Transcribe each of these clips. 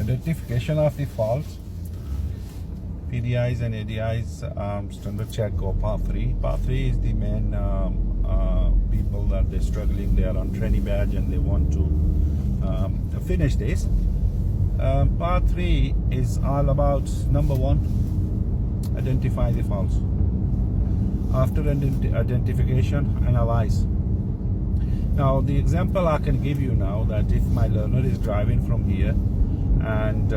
Identification of the faults. PDIs and ADIs, standard check or part 3. Part 3 is the main people that they're struggling. They are on training badge and they want to finish this. Part 3 is all about number 1, identify the faults. After identification, analyze. Now the example I can give you now, that if my learner is driving from here and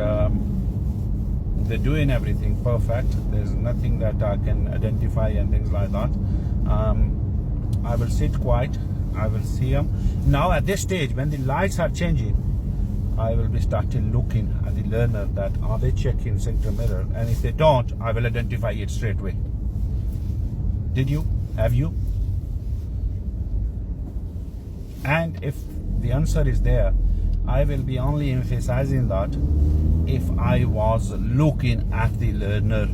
they're doing everything perfect, there's nothing that I can identify and things like that, I will sit quiet, I will see them. Now at this stage, when the lights are changing, I will be starting looking at the learner, that are they checking center mirror, and if they don't, I will identify it straight away. Did you? Have you? And if the answer is there, I will be only emphasizing that if I was looking at the learner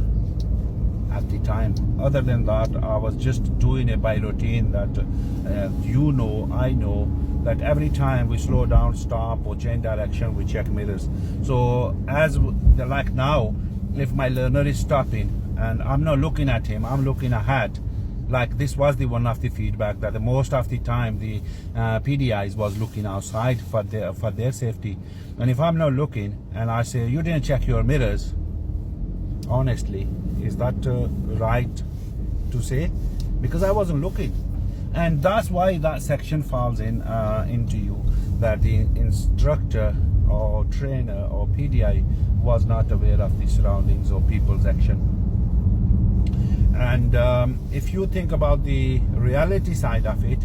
at the time. Other than that, I was just doing it by routine, that I know that every time we slow down, stop or change direction, we check mirrors. So as like now, if my learner is stopping and I'm not looking at him, I'm looking ahead. Like this was the one of the feedback, that the most of the time the PDIs was looking outside for their safety. And if I'm not looking and I say, you didn't check your mirrors, honestly, is that right to say? Because I wasn't looking. And that's why that section falls into you, that the instructor or trainer or PDI was not aware of the surroundings or people's action. And if you think about the reality side of it,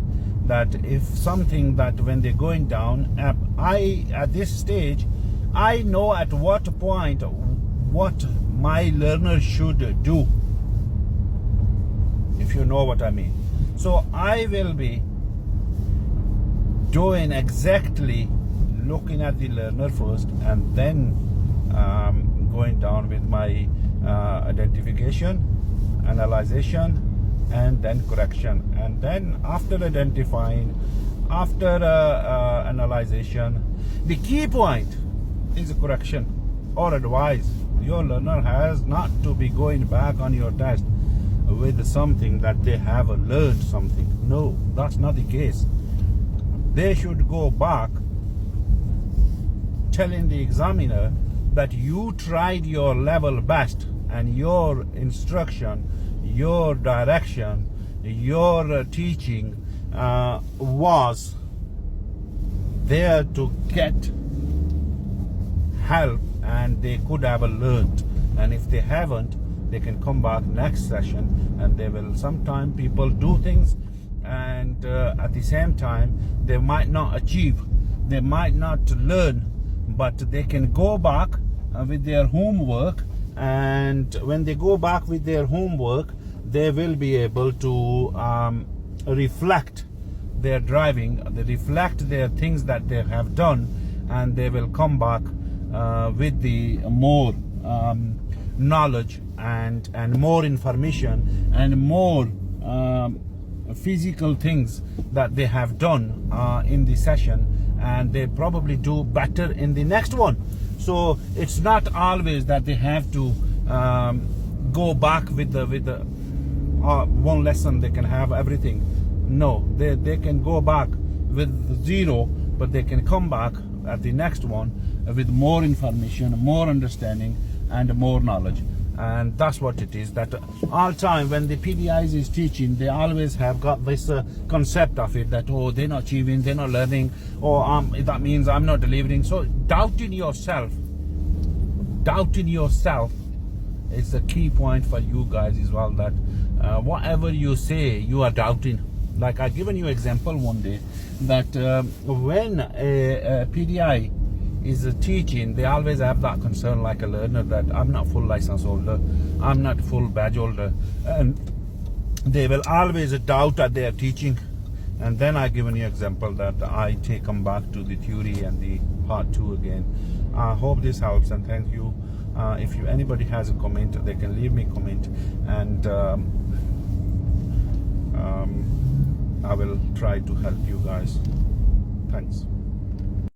that if something that when they're going down, at this stage, I know at what point what my learner should do, if you know what I mean. So I will be doing exactly looking at the learner first, and then going down with my identification, analyzation, and then correction. And then after identifying, after analyzation, the key point is a correction or advice. Your learner has not to be going back on your test with something that they have learned something. No, that's not the case. They should go back telling the examiner that you tried your level best, and your instruction, your direction, your teaching was there to get help, and they could have learned. And if they haven't, they can come back next session, and they will. Sometimes people do things and at the same time they might not achieve, they might not learn, but they can go back with their homework, and when they go back with their homework, they will be able to reflect their driving, they reflect their things that they have done, and they will come back with the more knowledge and more information and more physical things that they have done in the session, and they probably do better in the next one. So it's not always that they have to go back with the one lesson, they can have everything. No, they can go back with 0, but they can come back at the next one with more information, more understanding, and more knowledge. And that's what it is, that all time when the PDIs is teaching, they always have got this concept of it, that, oh, they're not achieving, they're not learning, or that means I'm not delivering. So doubting yourself is the key point for you guys as well, that whatever you say, you are doubting. Like I given you example one day, that when a PDI is teaching, they always have that concern, like a learner, that I'm not full license holder, I'm not full badge holder, and they will always doubt at their teaching. And then I given you example that I take them back to the theory and the part 2 again. I hope this helps, and thank you. If anybody has a comment, they can leave me a comment, and I will try to help you guys. Thanks.